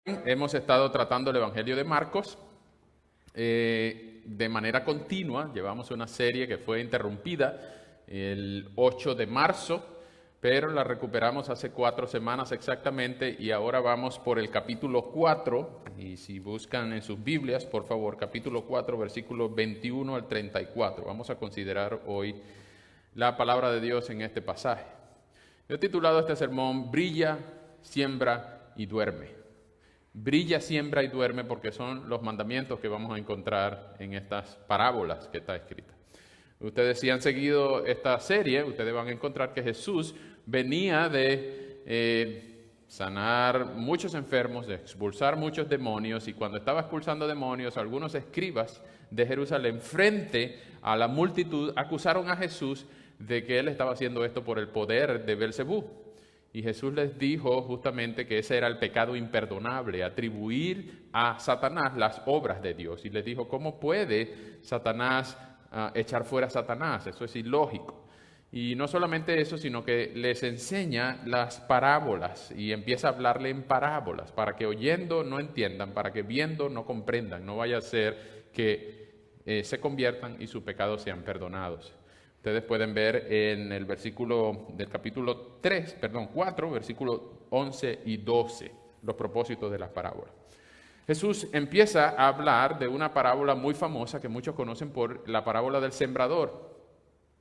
Hemos estado tratando el Evangelio de Marcos de manera continua. Llevamos una serie que fue interrumpida el 8 de marzo, pero la recuperamos hace 4 semanas exactamente y ahora vamos por el capítulo 4. Y si buscan en sus Biblias, por favor, capítulo 4, versículos 21 al 34. Vamos a considerar hoy la palabra de Dios en este pasaje. Yo he titulado este sermón Brilla, siembra y duerme. Brilla, siembra y duerme porque son los mandamientos que vamos a encontrar en estas parábolas que está escrita. Ustedes si han seguido esta serie, ustedes van a encontrar que Jesús venía de sanar muchos enfermos, de expulsar muchos demonios, y cuando estaba expulsando demonios, algunos escribas de Jerusalén frente a la multitud acusaron a Jesús de que él estaba haciendo esto por el poder de Belcebú. Y Jesús les dijo justamente que ese era el pecado imperdonable, atribuir a Satanás las obras de Dios. Y les dijo, ¿cómo puede Satanás echar fuera a Satanás? Eso es ilógico. Y no solamente eso, sino que les enseña las parábolas y empieza a hablarle en parábolas para que oyendo no entiendan, para que viendo no comprendan, no vaya a ser que se conviertan y sus pecados sean perdonados. Ustedes pueden ver en el versículo del capítulo 4, versículos 11 y 12, los propósitos de las parábolas. Jesús empieza a hablar de una parábola muy famosa que muchos conocen por la parábola del sembrador.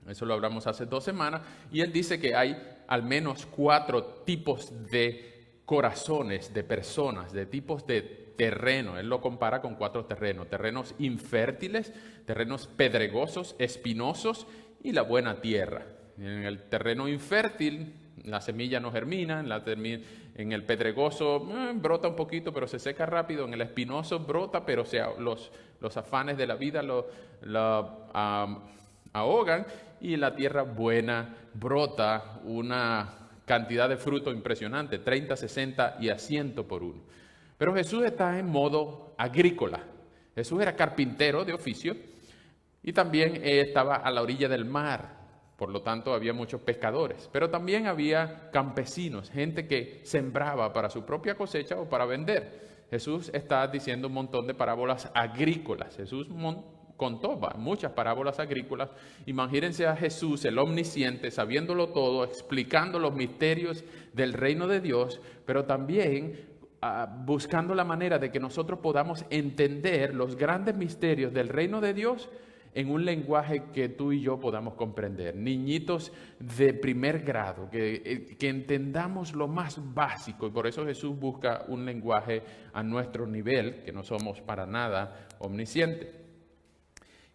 Eso lo hablamos hace 2 semanas, y él dice que hay al menos 4 tipos de corazones, de personas, de tipos de terreno. Él lo compara con 4 terrenos: terrenos infértiles, terrenos pedregosos, espinosos y la buena tierra. En el terreno infértil la semilla no germina, en el pedregoso brota un poquito pero se seca rápido, en el espinoso brota pero los afanes de la vida lo ahogan, y en la tierra buena brota una cantidad de fruto impresionante, 30, 60 y a 100 por uno. Pero Jesús está en modo agrícola. Jesús era carpintero de oficio y también estaba a la orilla del mar. Por lo tanto, había muchos pescadores, pero también había campesinos, gente que sembraba para su propia cosecha o para vender. Jesús está diciendo un montón de parábolas agrícolas. Jesús contó muchas parábolas agrícolas. Imagínense a Jesús, el omnisciente, sabiéndolo todo, explicando los misterios del reino de Dios, pero también buscando la manera de que nosotros podamos entender los grandes misterios del reino de Dios en un lenguaje que tú y yo podamos comprender. Niñitos de primer grado, que entendamos lo más básico, y por eso Jesús busca un lenguaje a nuestro nivel, que no somos para nada omniscientes.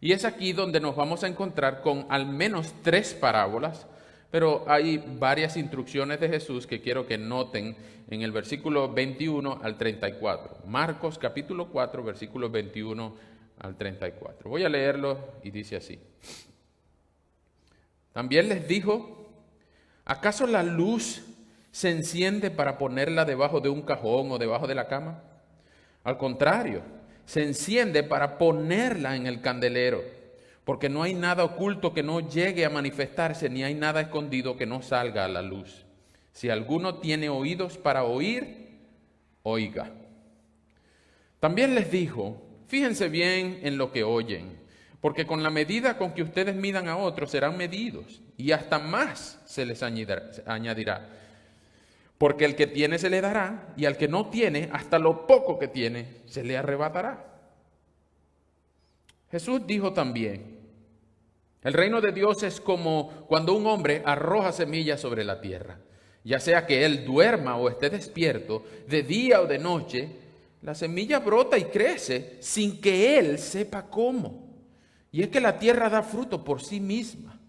Y es aquí donde nos vamos a encontrar con al menos 3 parábolas, pero hay varias instrucciones de Jesús que quiero que noten en el versículo 21 al 34. Marcos capítulo 4, versículos 21 al 34. Voy a leerlo y dice así. También les dijo, ¿acaso la luz se enciende para ponerla debajo de un cajón o debajo de la cama? Al contrario, se enciende para ponerla en el candelero, porque no hay nada oculto que no llegue a manifestarse, ni hay nada escondido que no salga a la luz. Si alguno tiene oídos para oír, oiga. También les dijo, fíjense bien en lo que oyen, porque con la medida con que ustedes midan a otros serán medidos, y hasta más se les añadirá. Porque el que tiene se le dará, y al que no tiene, hasta lo poco que tiene, se le arrebatará. Jesús dijo también, el reino de Dios es como cuando un hombre arroja semillas sobre la tierra. Ya sea que él duerma o esté despierto, de día o de noche, la semilla brota y crece sin que él sepa cómo. Y es que la tierra da fruto por sí misma.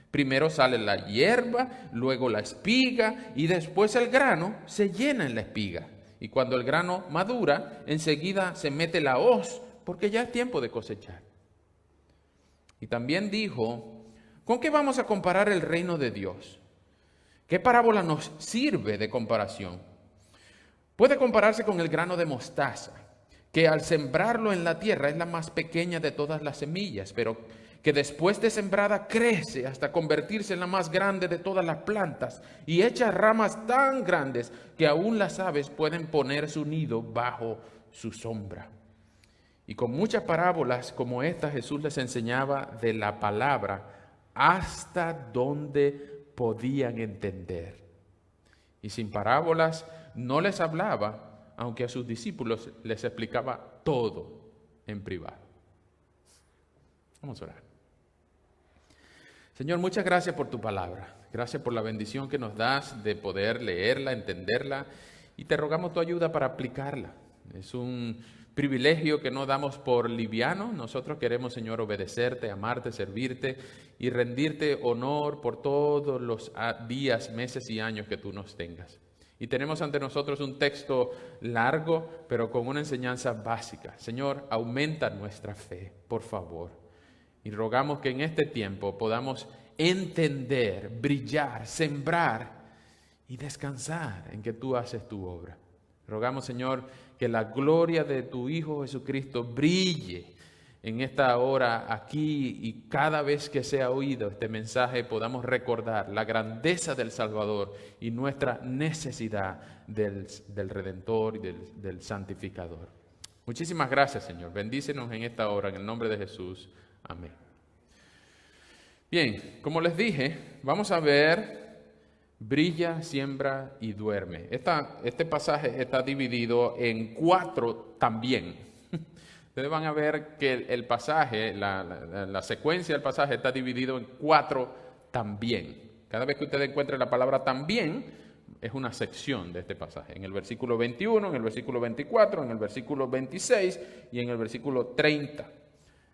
Primero sale la hierba, luego la espiga y después el grano se llena en la espiga. Y cuando el grano madura, enseguida se mete la hoz porque ya es tiempo de cosechar. Y también dijo, ¿con qué vamos a comparar el reino de Dios? ¿Qué parábola nos sirve de comparación? Puede compararse con el grano de mostaza, que al sembrarlo en la tierra es la más pequeña de todas las semillas, pero que después de sembrada crece hasta convertirse en la más grande de todas las plantas y echa ramas tan grandes que aún las aves pueden poner su nido bajo su sombra. Y con muchas parábolas como esta Jesús les enseñaba de la palabra hasta donde podían entender. Y sin parábolas no les hablaba, aunque a sus discípulos les explicaba todo en privado. Vamos a orar. Señor, muchas gracias por tu palabra. Gracias por la bendición que nos das de poder leerla, entenderla, y te rogamos tu ayuda para aplicarla. Es un privilegio que no damos por liviano. Nosotros queremos, Señor, obedecerte, amarte, servirte y rendirte honor por todos los días, meses y años que tú nos tengas. Y tenemos ante nosotros un texto largo, pero con una enseñanza básica. Señor, aumenta nuestra fe, por favor. Y rogamos que en este tiempo podamos entender, brillar, sembrar y descansar en que tú haces tu obra. Rogamos, Señor, que la gloria de tu Hijo Jesucristo brille en esta hora aquí, y cada vez que sea oído este mensaje podamos recordar la grandeza del Salvador y nuestra necesidad del Redentor y del Santificador. Muchísimas gracias, Señor. Bendícenos en esta hora, en el nombre de Jesús. Amén. Bien, como les dije, vamos a ver brilla, siembra y duerme. Este pasaje está dividido en 4 también. Ustedes van a ver que el pasaje, la secuencia del pasaje está dividido en 4 también. Cada vez que ustedes encuentren la palabra también, es una sección de este pasaje. En el versículo 21, en el versículo 24, en el versículo 26 y en el versículo 30.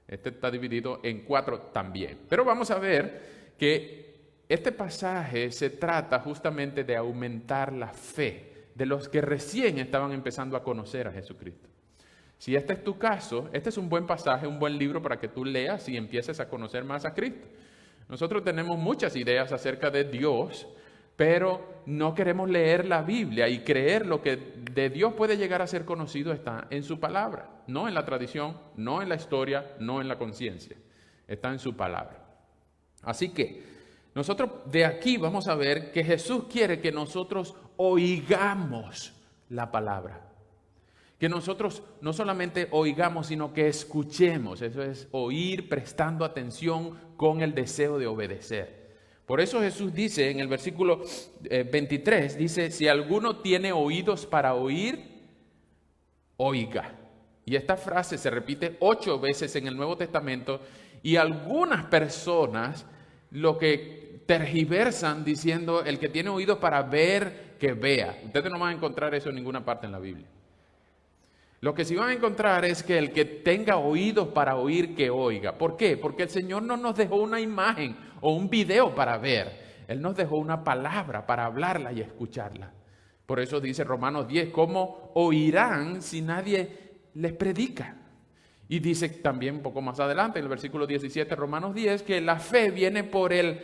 Este está dividido en 4 también. Pero vamos a ver que este pasaje se trata justamente de aumentar la fe de los que recién estaban empezando a conocer a Jesucristo. Si este es tu caso, este es un buen pasaje, un buen libro para que tú leas y empieces a conocer más a Cristo. Nosotros tenemos muchas ideas acerca de Dios, pero no queremos leer la Biblia y creer lo que de Dios puede llegar a ser conocido está en su palabra, no en la tradición, no en la historia, no en la conciencia, está en su palabra. Así que nosotros de aquí vamos a ver que Jesús quiere que nosotros oigamos la palabra. Que nosotros no solamente oigamos, sino que escuchemos. Eso es oír prestando atención con el deseo de obedecer. Por eso Jesús dice en el versículo 23, dice, si alguno tiene oídos para oír, oiga. Y esta frase se repite 8 veces en el Nuevo Testamento, y algunas personas lo que tergiversan diciendo, el que tiene oídos para ver, que vea. Ustedes no van a encontrar eso en ninguna parte en la Biblia. Lo que sí van a encontrar es que el que tenga oídos para oír, que oiga. ¿Por qué? Porque el Señor no nos dejó una imagen o un video para ver. Él nos dejó una palabra para hablarla y escucharla. Por eso dice Romanos 10, ¿cómo oirán si nadie les predica? Y dice también un poco más adelante, en el versículo 17, Romanos 10, que la fe viene por el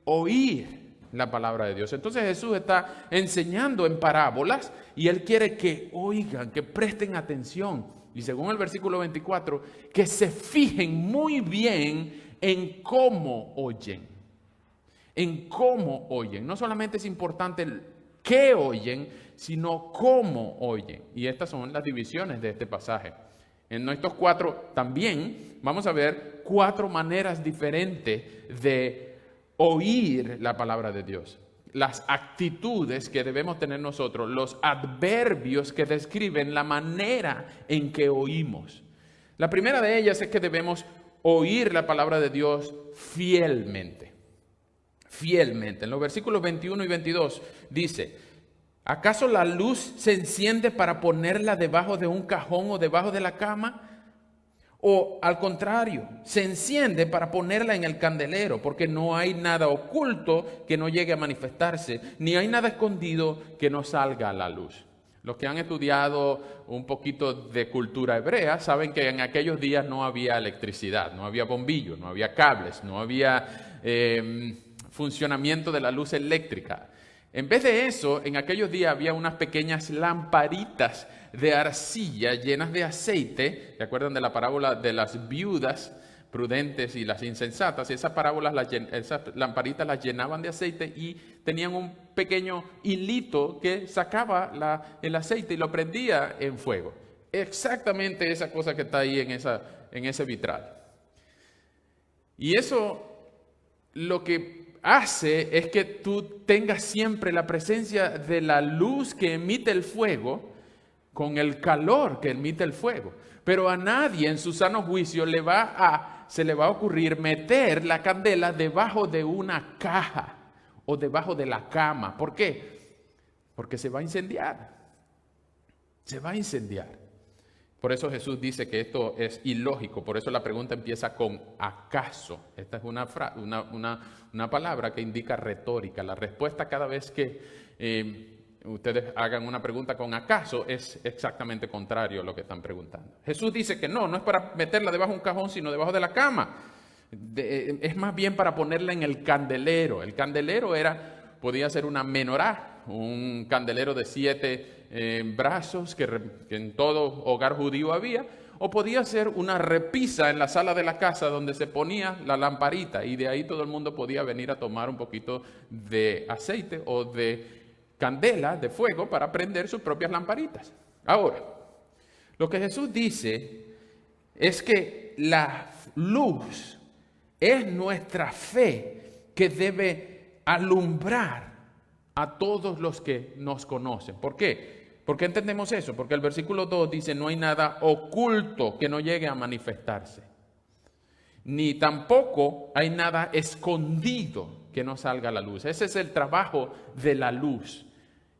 oír la palabra de Dios. Entonces Jesús está enseñando en parábolas y Él quiere que oigan, que presten atención. Y según el versículo 24, que se fijen muy bien en cómo oyen. En cómo oyen. No solamente es importante el qué oyen, sino cómo oyen. Y estas son las divisiones de este pasaje. En estos 4 también vamos a ver 4 maneras diferentes de oír la palabra de Dios, las actitudes que debemos tener nosotros, los adverbios que describen la manera en que oímos. La primera de ellas es que debemos oír la palabra de Dios fielmente. Fielmente. En los versículos 21 y 22 dice, ¿acaso la luz se enciende para ponerla debajo de un cajón o debajo de la cama? O al contrario, se enciende para ponerla en el candelero, porque no hay nada oculto que no llegue a manifestarse, ni hay nada escondido que no salga a la luz. Los que han estudiado un poquito de cultura hebrea saben que en aquellos días no había electricidad, no había bombillos, no había cables, no había funcionamiento de la luz eléctrica. En vez de eso, en aquellos días había unas pequeñas lamparitas de arcilla llenas de aceite. ¿Se acuerdan de la parábola de las viudas? prudentes y las insensatas. Esas lamparitas las llenaban de aceite y tenían un pequeño hilito que sacaba el aceite y lo prendía en fuego. Exactamente esa cosa que está ahí en ese vitral. Y eso lo que hace es que tú tengas siempre la presencia de la luz que emite el fuego con el calor que emite el fuego. Pero a nadie en su sano juicio se le va a ocurrir meter la candela debajo de una caja o debajo de la cama. ¿Por qué? Porque se va a incendiar. Se va a incendiar. Por eso Jesús dice que esto es ilógico. Por eso la pregunta empieza con ¿acaso? Esta es una palabra que indica retórica. La respuesta cada vez que ustedes hagan una pregunta con ¿acaso? Es exactamente contrario a lo que están preguntando. Jesús dice que no es para meterla debajo de un cajón, sino debajo de la cama. Es más bien para ponerla en el candelero. El candelero podía ser una menorá, un candelero de 7 brazos que en todo hogar judío había, o podía ser una repisa en la sala de la casa donde se ponía la lamparita y de ahí todo el mundo podía venir a tomar un poquito de aceite o de candela, de fuego, para prender sus propias lamparitas. Ahora, lo que Jesús dice es que la luz es nuestra fe que debe alumbrar a todos los que nos conocen. ¿Por qué? ¿Por qué entendemos eso? Porque el versículo 2 dice, no hay nada oculto que no llegue a manifestarse, ni tampoco hay nada escondido que no salga a la luz. Ese es el trabajo de la luz.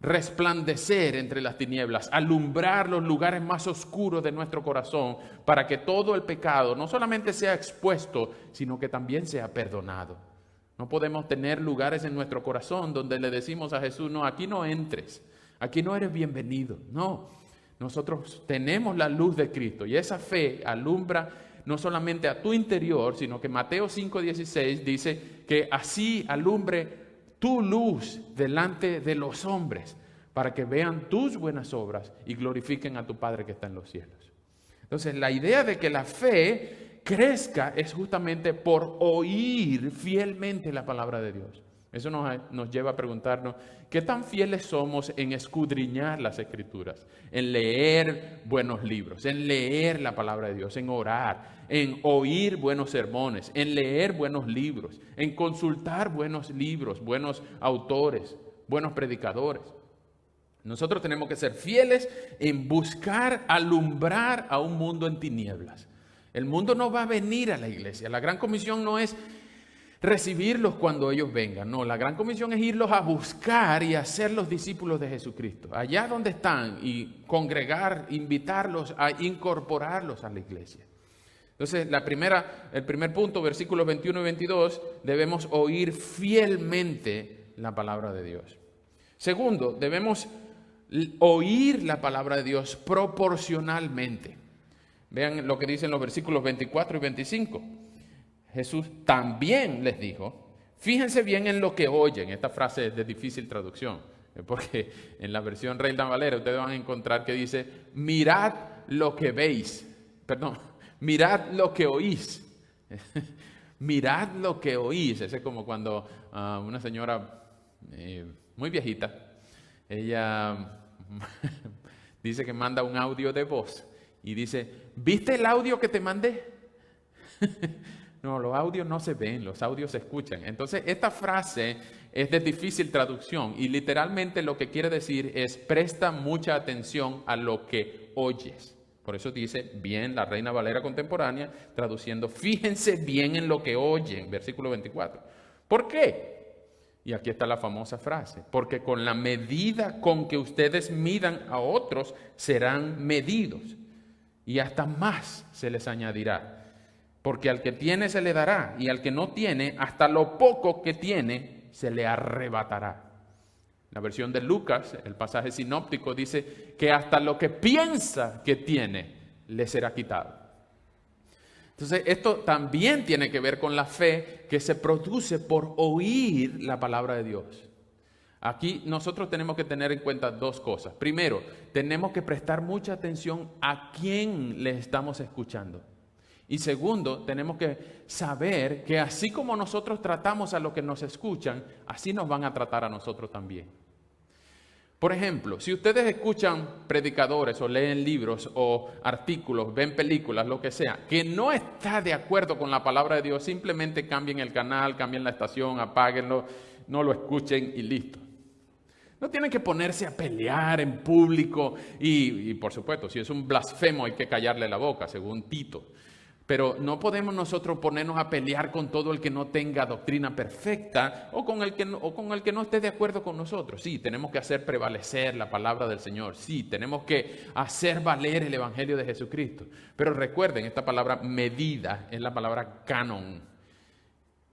Resplandecer entre las tinieblas, alumbrar los lugares más oscuros de nuestro corazón para que todo el pecado no solamente sea expuesto, sino que también sea perdonado. No podemos tener lugares en nuestro corazón donde le decimos a Jesús, no, aquí no entres, aquí no eres bienvenido. No, nosotros tenemos la luz de Cristo y esa fe alumbra no solamente a tu interior, sino que Mateo 5:16 dice que así alumbre tu luz delante de los hombres, para que vean tus buenas obras y glorifiquen a tu Padre que está en los cielos. Entonces, la idea de que la fe crezca es justamente por oír fielmente la palabra de Dios. Eso nos lleva a preguntarnos, ¿qué tan fieles somos en escudriñar las Escrituras? En leer buenos libros, en leer la palabra de Dios, en orar, en oír buenos sermones, en leer buenos libros, en consultar buenos libros, buenos autores, buenos predicadores. Nosotros tenemos que ser fieles en buscar alumbrar a un mundo en tinieblas. El mundo no va a venir a la iglesia. La gran comisión no es recibirlos cuando ellos vengan. No, la gran comisión es irlos a buscar y hacerlos discípulos de Jesucristo. Allá donde están y congregar, invitarlos a incorporarlos a la iglesia. Entonces, el primer punto, versículos 21 y 22, debemos oír fielmente la palabra de Dios. Segundo, debemos oír la palabra de Dios proporcionalmente. Vean lo que dicen los versículos 24 y 25. Jesús también les dijo, fíjense bien en lo que oyen. Esta frase es de difícil traducción, porque en la versión Reina Valera ustedes van a encontrar que dice, mirad lo que veis. Perdón, mirad lo que oís. Mirad lo que oís. Ese es como cuando una señora muy viejita, ella dice que manda un audio de voz y dice, ¿viste el audio que te mandé? No, los audios no se ven, los audios se escuchan. Entonces, esta frase es de difícil traducción y literalmente lo que quiere decir es presta mucha atención a lo que oyes. Por eso dice bien la Reina Valera contemporánea, traduciendo, fíjense bien en lo que oyen, versículo 24. ¿Por qué? Y aquí está la famosa frase, porque con la medida con que ustedes midan a otros, serán medidos y hasta más se les añadirá. Porque al que tiene se le dará, y al que no tiene, hasta lo poco que tiene, se le arrebatará. La versión de Lucas, el pasaje sinóptico, dice que hasta lo que piensa que tiene, le será quitado. Entonces, esto también tiene que ver con la fe que se produce por oír la palabra de Dios. Aquí nosotros tenemos que tener en cuenta dos cosas. Primero, tenemos que prestar mucha atención a quién le estamos escuchando. Y segundo, tenemos que saber que así como nosotros tratamos a los que nos escuchan, así nos van a tratar a nosotros también. Por ejemplo, si ustedes escuchan predicadores o leen libros o artículos, ven películas, lo que sea, que no está de acuerdo con la palabra de Dios, simplemente cambien el canal, cambien la estación, apáguenlo, no lo escuchen y listo. No tienen que ponerse a pelear en público y por supuesto, si es un blasfemo hay que callarle la boca, según Tito. Pero no podemos nosotros ponernos a pelear con todo el que no tenga doctrina perfecta o con el que no esté de acuerdo con nosotros. Sí, tenemos que hacer prevalecer la palabra del Señor. Sí, tenemos que hacer valer el Evangelio de Jesucristo. Pero recuerden, esta palabra medida es la palabra canon.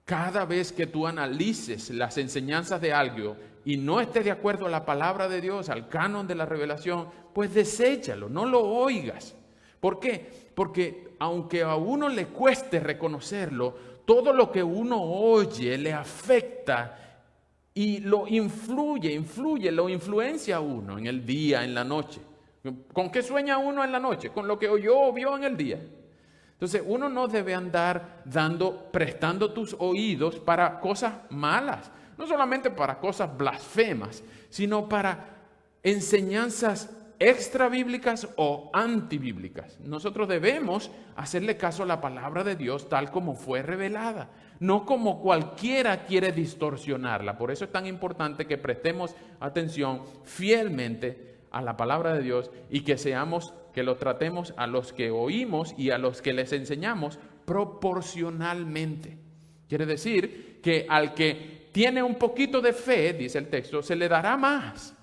Cada vez que tú analices las enseñanzas de algo y no estés de acuerdo a la palabra de Dios, al canon de la revelación, pues deséchalo, no lo oigas. ¿Por qué? Porque aunque a uno le cueste reconocerlo, todo lo que uno oye le afecta y lo lo influencia a uno en el día, en la noche. ¿Con qué sueña uno en la noche? Con lo que oyó o vio en el día. Entonces uno no debe andar prestando tus oídos para cosas malas, no solamente para cosas blasfemas, sino para enseñanzas extrabíblicas o antibíblicas. Nosotros debemos hacerle caso a la palabra de Dios tal como fue revelada, no como cualquiera quiere distorsionarla. Por eso es tan importante que prestemos atención fielmente a la palabra de Dios y que lo tratemos a los que oímos y a los que les enseñamos proporcionalmente. Quiere decir que al que tiene un poquito de fe, dice el texto, se le dará más.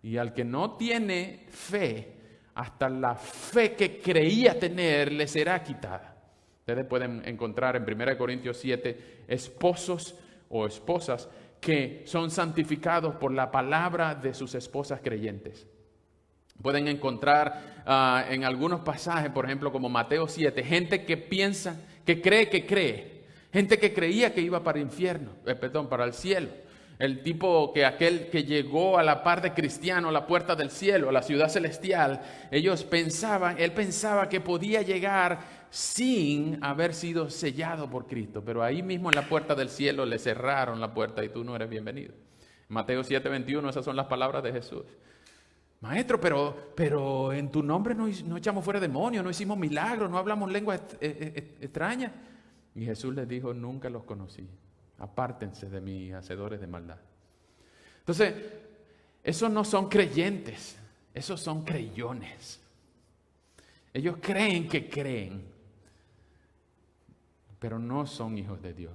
Y al que no tiene fe, hasta la fe que creía tener le será quitada. Ustedes pueden encontrar en 1 Corintios 7 esposos o esposas que son santificados por la palabra de sus esposas creyentes. Pueden encontrar en algunos pasajes, por ejemplo, como Mateo 7, gente que piensa, que cree, gente que creía que iba para el cielo. Aquel que llegó a la par de cristiano, a la puerta del cielo, a la ciudad celestial, él pensaba que podía llegar sin haber sido sellado por Cristo, pero ahí mismo en la puerta del cielo le cerraron la puerta y tú no eres bienvenido. Mateo 7:21, esas son las palabras de Jesús. Maestro, pero en tu nombre no echamos fuera demonios, no hicimos milagros, no hablamos lenguas extrañas. Y Jesús les dijo, nunca los conocí. Apártense de mí, hacedores de maldad. Entonces, esos no son creyentes, esos son creyones. Ellos creen que creen, pero no son hijos de Dios.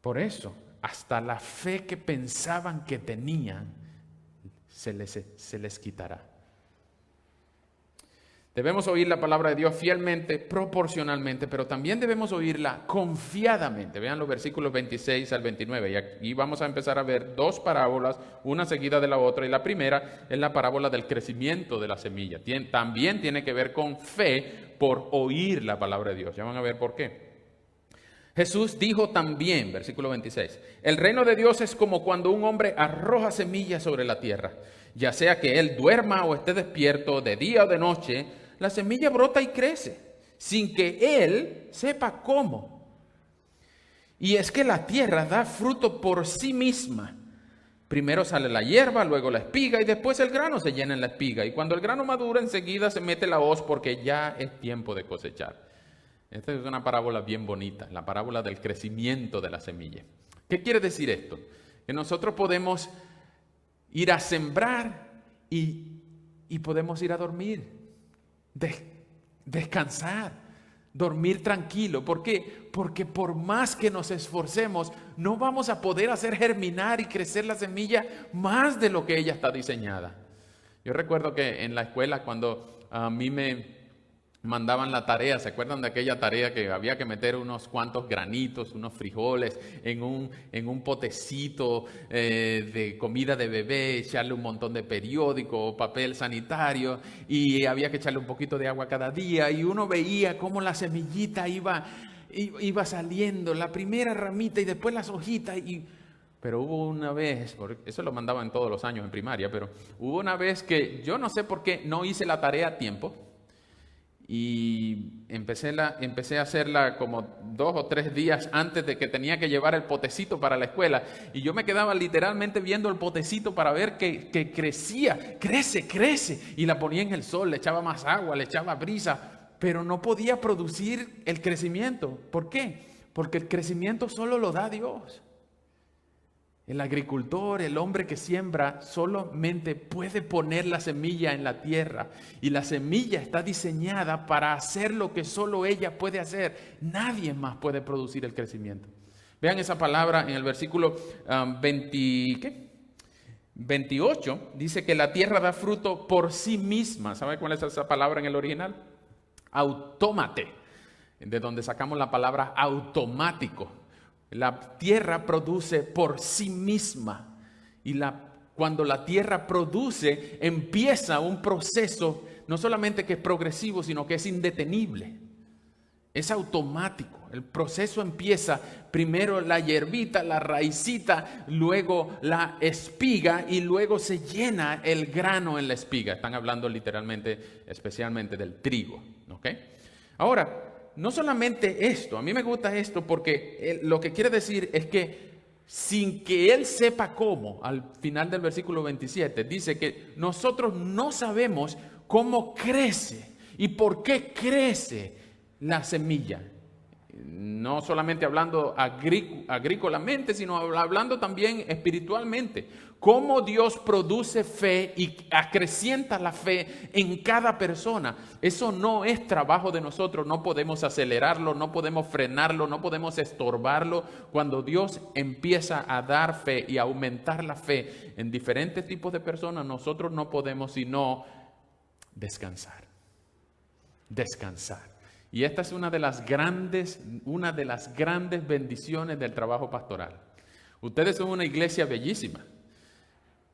Por eso, hasta la fe que pensaban que tenían, se les quitará. Debemos oír la palabra de Dios fielmente, proporcionalmente, pero también debemos oírla confiadamente. Vean los versículos 26 al 29. Y aquí vamos a empezar a ver dos parábolas, una seguida de la otra. Y la primera es la parábola del crecimiento de la semilla. También tiene que ver con fe por oír la palabra de Dios. Ya van a ver por qué. Jesús dijo también, versículo 26, el reino de Dios es como cuando un hombre arroja semillas sobre la tierra. Ya sea que él duerma o esté despierto, de día o de noche, la semilla brota y crece, sin que él sepa cómo. Y es que la tierra da fruto por sí misma. Primero sale la hierba, luego la espiga y después el grano se llena en la espiga. Y cuando el grano madura, enseguida se mete la hoz porque ya es tiempo de cosechar. Esta es una parábola bien bonita, la parábola del crecimiento de la semilla. ¿Qué quiere decir esto? Que nosotros podemos ir a sembrar y podemos ir a dormir, descansar, dormir tranquilo. ¿Por qué? Porque por más que nos esforcemos, no vamos a poder hacer germinar y crecer la semilla más de lo que ella está diseñada. Yo recuerdo que en la escuela cuando a mí me mandaban la tarea, ¿se acuerdan de aquella tarea que había que meter unos cuantos granitos, unos frijoles en un potecito de comida de bebé, echarle un montón de periódico, papel sanitario y había que echarle un poquito de agua cada día y uno veía cómo la semillita iba saliendo, la primera ramita y después las hojitas Pero hubo una vez, eso lo mandaban todos los años en primaria, pero hubo una vez que yo no sé por qué no hice la tarea a tiempo. y empecé a hacerla como 2 o 3 días antes de que tenía que llevar el potecito para la escuela. Y yo me quedaba literalmente viendo el potecito para ver que crecía, crece. Y la ponía en el sol, le echaba más agua, le echaba brisa, pero no podía producir el crecimiento. ¿Por qué? Porque el crecimiento solo lo da Dios. El agricultor, el hombre que siembra, solamente puede poner la semilla en la tierra. Y la semilla está diseñada para hacer lo que solo ella puede hacer. Nadie más puede producir el crecimiento. Vean esa palabra en el versículo 28. Dice que la tierra da fruto por sí misma. ¿Sabe cuál es esa palabra en el original? Autómate. De donde sacamos la palabra automático. La tierra produce por sí misma y cuando la tierra produce empieza un proceso no solamente que es progresivo sino que es indetenible, es automático. El proceso empieza primero la hierbita, la raicita, luego la espiga y luego se llena el grano en la espiga. Están hablando literalmente, especialmente del trigo, ¿ok? Ahora, no solamente esto, a mí me gusta esto porque lo que quiere decir es que sin que él sepa cómo, al final del versículo 27, dice que nosotros no sabemos cómo crece y por qué crece la semilla. No solamente hablando agrícolamente, sino hablando también espiritualmente. Cómo Dios produce fe y acrecienta la fe en cada persona. Eso no es trabajo de nosotros, no podemos acelerarlo, no podemos frenarlo, no podemos estorbarlo. Cuando Dios empieza a dar fe y a aumentar la fe en diferentes tipos de personas, nosotros no podemos sino descansar. Descansar. Y esta es una de las grandes bendiciones del trabajo pastoral. Ustedes son una iglesia bellísima,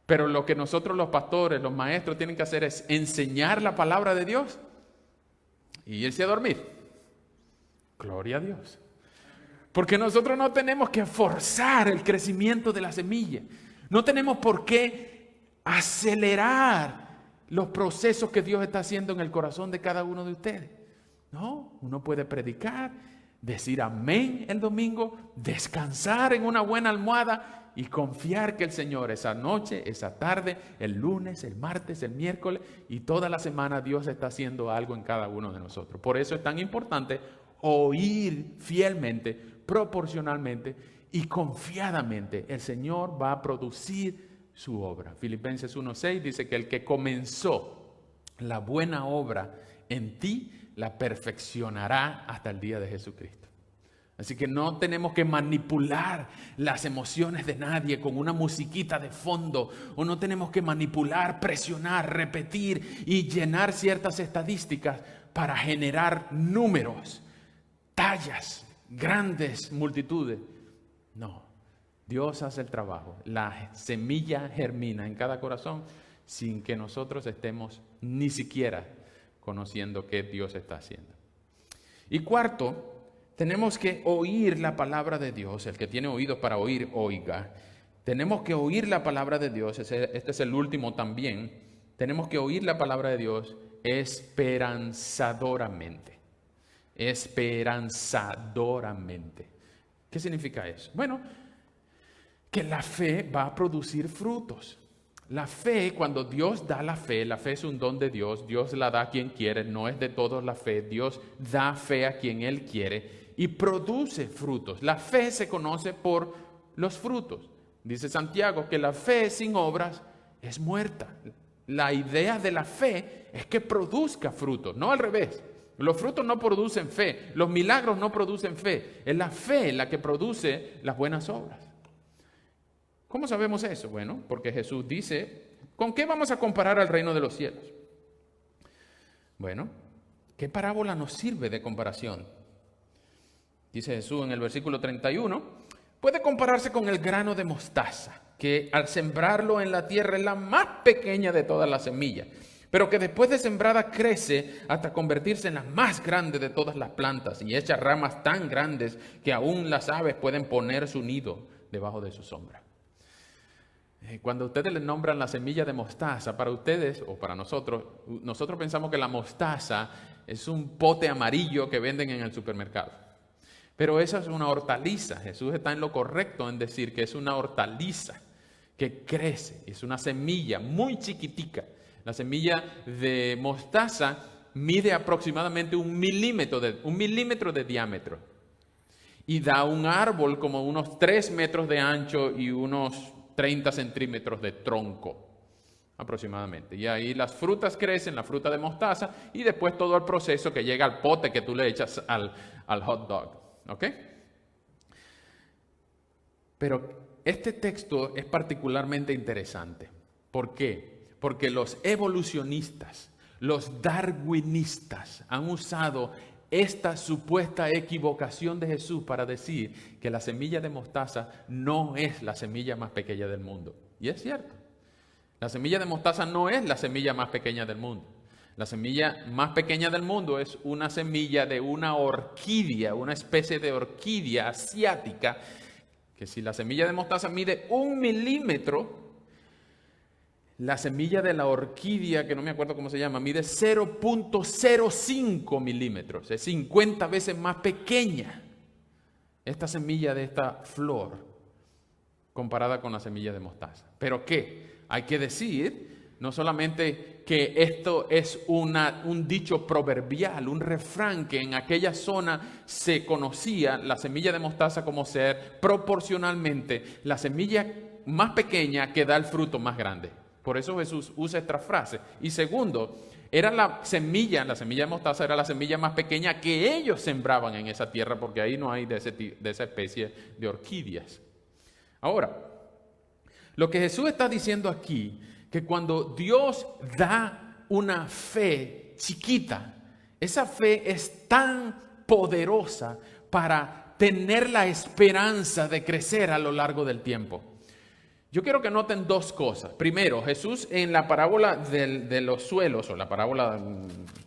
pero lo que nosotros los pastores, los maestros tienen que hacer es enseñar la palabra de Dios y irse a dormir. Gloria a Dios. Porque nosotros no tenemos que forzar el crecimiento de la semilla. No tenemos por qué acelerar los procesos que Dios está haciendo en el corazón de cada uno de ustedes. No, uno puede predicar, decir amén el domingo, descansar en una buena almohada y confiar que el Señor esa noche, esa tarde, el lunes, el martes, el miércoles y toda la semana Dios está haciendo algo en cada uno de nosotros. Por eso es tan importante oír fielmente, proporcionalmente y confiadamente. El Señor va a producir su obra. Filipenses 1:6 dice que el que comenzó la buena obra en ti, la perfeccionará hasta el día de Jesucristo. Así que no tenemos que manipular las emociones de nadie con una musiquita de fondo, o no tenemos que manipular, presionar, repetir y llenar ciertas estadísticas para generar números, tallas, grandes multitudes. No, Dios hace el trabajo. La semilla germina en cada corazón sin que nosotros estemos ni siquiera conociendo qué Dios está haciendo. Y cuarto, tenemos que oír la palabra de Dios. El que tiene oídos para oír, oiga. Tenemos que oír la palabra de Dios. Este es el último también. Tenemos que oír la palabra de Dios esperanzadoramente. Esperanzadoramente. ¿Qué significa eso? Bueno, que la fe va a producir frutos. La fe, cuando Dios da la fe es un don de Dios. Dios la da a quien quiere, no es de todos la fe. Dios da fe a quien Él quiere y produce frutos. La fe se conoce por los frutos. Dice Santiago que la fe sin obras es muerta. La idea de la fe es que produzca frutos, no al revés. Los frutos no producen fe, los milagros no producen fe. Es la fe la que produce las buenas obras. ¿Cómo sabemos eso? Bueno, porque Jesús dice, ¿con qué vamos a comparar al reino de los cielos? Bueno, ¿qué parábola nos sirve de comparación? Dice Jesús en el versículo 31, puede compararse con el grano de mostaza, que al sembrarlo en la tierra es la más pequeña de todas las semillas, pero que después de sembrada crece hasta convertirse en la más grande de todas las plantas y echa ramas tan grandes que aún las aves pueden poner su nido debajo de su sombra. Cuando ustedes le nombran la semilla de mostaza, para ustedes o para nosotros pensamos que la mostaza es un pote amarillo que venden en el supermercado. Pero esa es una hortaliza. Jesús está en lo correcto en decir que es una hortaliza que crece. Es una semilla muy chiquitica. La semilla de mostaza mide aproximadamente 1 milímetro de diámetro. Y da un árbol como unos 3 metros de ancho y unos 30 centímetros de tronco aproximadamente. Y ahí las frutas crecen, la fruta de mostaza, y después todo el proceso que llega al pote que tú le echas al hot dog. ¿Ok? Pero este texto es particularmente interesante. ¿Por qué? Porque los evolucionistas, los darwinistas han usado esta supuesta equivocación de Jesús para decir que la semilla de mostaza no es la semilla más pequeña del mundo. Y es cierto. La semilla de mostaza no es la semilla más pequeña del mundo. La semilla más pequeña del mundo es una semilla de una orquídea, una especie de orquídea asiática, que si la semilla de mostaza mide 1 milímetro, la semilla de la orquídea, que no me acuerdo cómo se llama, mide 0.05 milímetros, es 50 veces más pequeña esta semilla de esta flor comparada con la semilla de mostaza. ¿Pero qué? Hay que decir no solamente que esto es un dicho proverbial, un refrán que en aquella zona se conocía la semilla de mostaza como ser proporcionalmente la semilla más pequeña que da el fruto más grande. Por eso Jesús usa esta frase. Y segundo, era la semilla de mostaza era la semilla más pequeña que ellos sembraban en esa tierra, porque ahí no hay de esa especie de orquídeas. Ahora, lo que Jesús está diciendo aquí, que cuando Dios da una fe chiquita, esa fe es tan poderosa para tener la esperanza de crecer a lo largo del tiempo. Yo quiero que noten 2 cosas. Primero, Jesús en la parábola de los suelos, o la parábola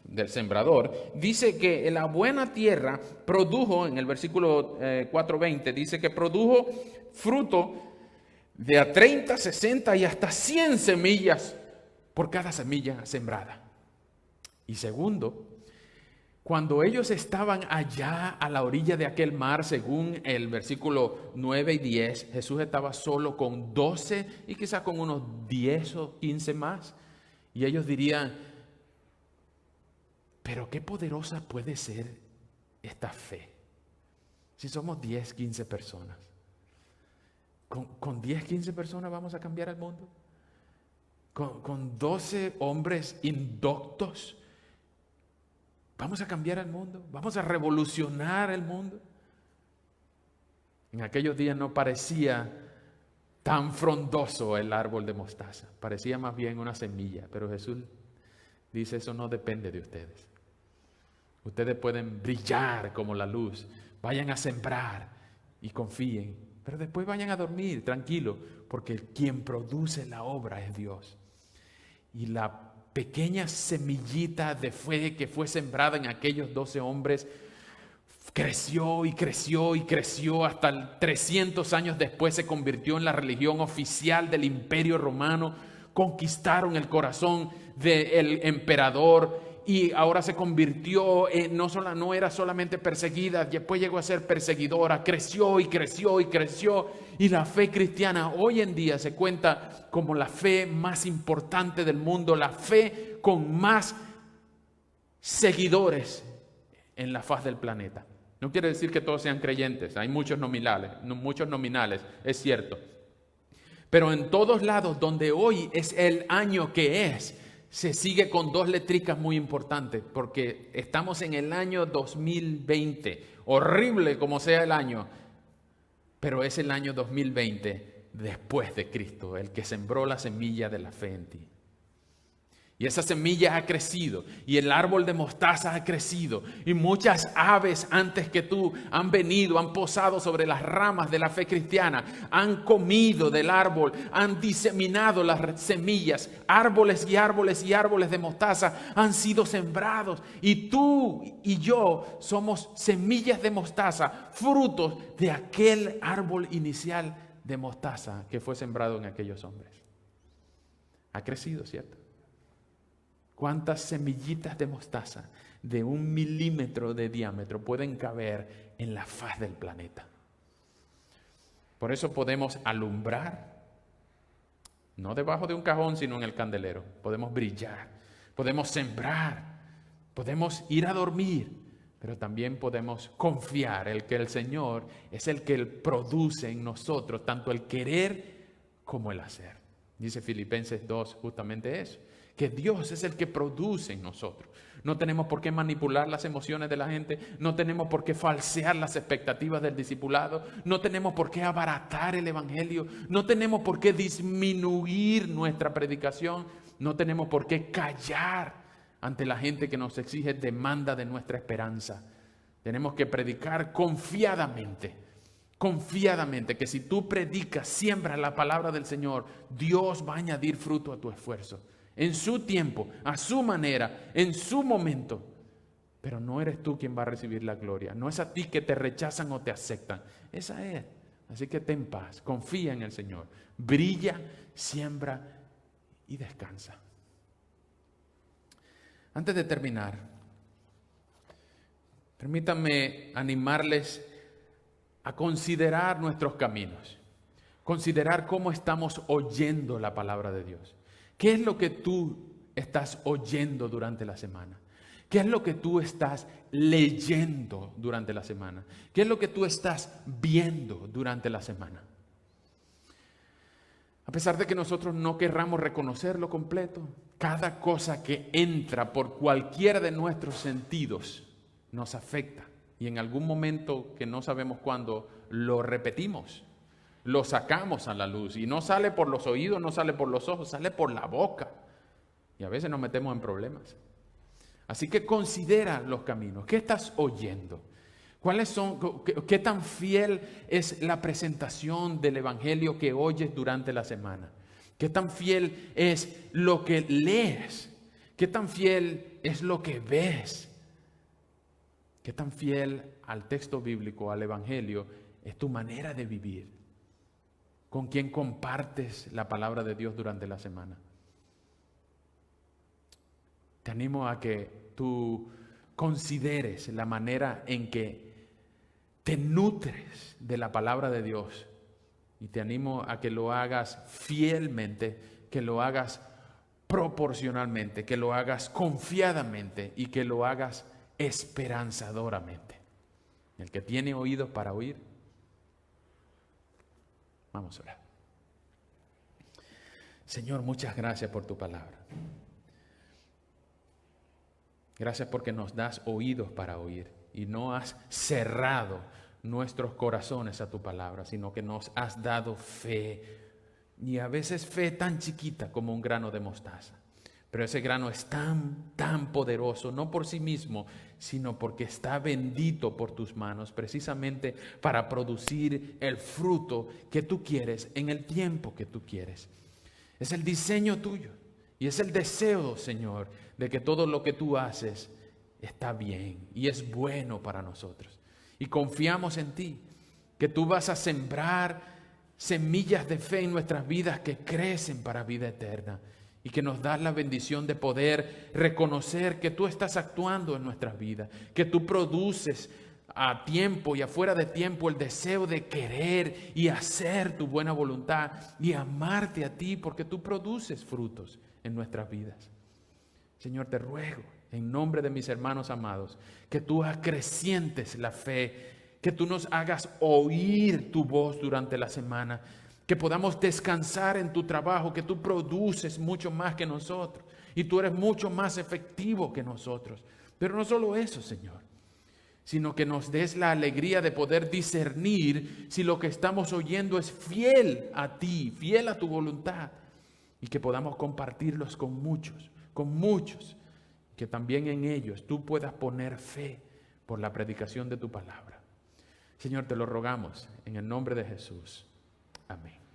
del sembrador, dice que la buena tierra produjo, en el versículo 4:20, dice que produjo fruto de a 30, 60 y hasta 100 semillas por cada semilla sembrada. Y segundo, cuando ellos estaban allá a la orilla de aquel mar, según el versículo 9 y 10, Jesús estaba solo con 12 y quizás con unos 10 o 15 más. Y ellos dirían, pero qué poderosa puede ser esta fe si somos 10, 15 personas. ¿Con 10, 15 personas vamos a cambiar el mundo? ¿Con 12 hombres indoctos vamos a cambiar el mundo? ¿Vamos a revolucionar el mundo? En aquellos días no parecía tan frondoso el árbol de mostaza. Parecía más bien una semilla. Pero Jesús dice, eso no depende de ustedes. Ustedes pueden brillar como la luz. Vayan a sembrar y confíen. Pero después vayan a dormir tranquilo, porque quien produce la obra es Dios. Y la pequeña semillita de fe que fue sembrada en aquellos 12 hombres creció y creció y creció hasta 300 años después se convirtió en la religión oficial del Imperio Romano. Conquistaron el corazón del emperador y ahora se convirtió no era solamente perseguida, después llegó a ser perseguidora, creció y creció y creció. Y la fe cristiana hoy en día se cuenta como la fe más importante del mundo, la fe con más seguidores en la faz del planeta. No quiere decir que todos sean creyentes, hay muchos nominales, es cierto. Pero en todos lados donde hoy es el año que es, se sigue con 2 letricas muy importantes, porque estamos en el año 2020, horrible como sea el año, pero es el año 2020 después de Cristo, el que sembró la semilla de la fe en ti. Y esa semilla ha crecido, y el árbol de mostaza ha crecido, y muchas aves antes que tú han venido, han posado sobre las ramas de la fe cristiana, han comido del árbol, han diseminado las semillas, árboles y árboles y árboles de mostaza han sido sembrados, y tú y yo somos semillas de mostaza, frutos de aquel árbol inicial de mostaza que fue sembrado en aquellos hombres. Ha crecido, ¿cierto? ¿Cuántas semillitas de mostaza de 1 milímetro de diámetro pueden caber en la faz del planeta? Por eso podemos alumbrar, no debajo de un cajón, sino en el candelero. Podemos brillar, podemos sembrar, podemos ir a dormir, pero también podemos confiar en que el Señor es el que produce en nosotros tanto el querer como el hacer. Dice Filipenses 2 justamente eso, que Dios es el que produce en nosotros. No tenemos por qué manipular las emociones de la gente, no tenemos por qué falsear las expectativas del discipulado, no tenemos por qué abaratar el evangelio, no tenemos por qué disminuir nuestra predicación, no tenemos por qué callar ante la gente que nos exige demanda de nuestra esperanza. Tenemos que predicar confiadamente, que si tú predicas, siembras la palabra del Señor, Dios va a añadir fruto a tu esfuerzo. En su tiempo, a su manera, en su momento. Pero no eres tú quien va a recibir la gloria. No es a ti que te rechazan o te aceptan. Es a Él. Así que ten paz, confía en el Señor. Brilla, siembra y descansa. Antes de terminar, permítanme animarles a considerar nuestros caminos. Considerar cómo estamos oyendo la palabra de Dios. ¿Qué es lo que tú estás oyendo durante la semana? ¿Qué es lo que tú estás leyendo durante la semana? ¿Qué es lo que tú estás viendo durante la semana? A pesar de que nosotros no querramos reconocerlo completo, cada cosa que entra por cualquiera de nuestros sentidos nos afecta. Y en algún momento que no sabemos cuándo, lo repetimos. Lo sacamos a la luz y no sale por los oídos, no sale por los ojos, sale por la boca. Y a veces nos metemos en problemas. Así que considera los caminos. ¿Qué estás oyendo? ¿Cuáles son? ¿Qué tan fiel es la presentación del evangelio que oyes durante la semana? ¿Qué tan fiel es lo que lees? ¿Qué tan fiel es lo que ves? ¿Qué tan fiel al texto bíblico, al evangelio, es tu manera de vivir? ¿Con quién compartes la palabra de Dios durante la semana? Te animo a que tú consideres la manera en que te nutres de la palabra de Dios. Y te animo a que lo hagas fielmente, que lo hagas proporcionalmente, que lo hagas confiadamente y que lo hagas esperanzadoramente. El que tiene oídos para oír, vamos a orar. Señor, muchas gracias por tu palabra. Gracias porque nos das oídos para oír y no has cerrado nuestros corazones a tu palabra, sino que nos has dado fe. Y a veces fe tan chiquita como un grano de mostaza. Pero ese grano es tan poderoso, no por sí mismo, sino porque está bendito por tus manos, precisamente para producir el fruto que tú quieres en el tiempo que tú quieres. Es el diseño tuyo y es el deseo, Señor, de que todo lo que tú haces está bien y es bueno para nosotros. Y confiamos en ti, que tú vas a sembrar semillas de fe en nuestras vidas que crecen para vida eterna. Y que nos das la bendición de poder reconocer que tú estás actuando en nuestras vidas, que tú produces a tiempo y afuera de tiempo el deseo de querer y hacer tu buena voluntad y amarte a ti porque tú produces frutos en nuestras vidas. Señor, te ruego en nombre de mis hermanos amados que tú acrecientes la fe, que tú nos hagas oír tu voz durante la semana, que podamos descansar en tu trabajo, que tú produces mucho más que nosotros y tú eres mucho más efectivo que nosotros. Pero no solo eso, Señor, sino que nos des la alegría de poder discernir si lo que estamos oyendo es fiel a ti, fiel a tu voluntad, y que podamos compartirlos con muchos, que también en ellos tú puedas poner fe por la predicación de tu palabra. Señor, te lo rogamos en el nombre de Jesús. Amén.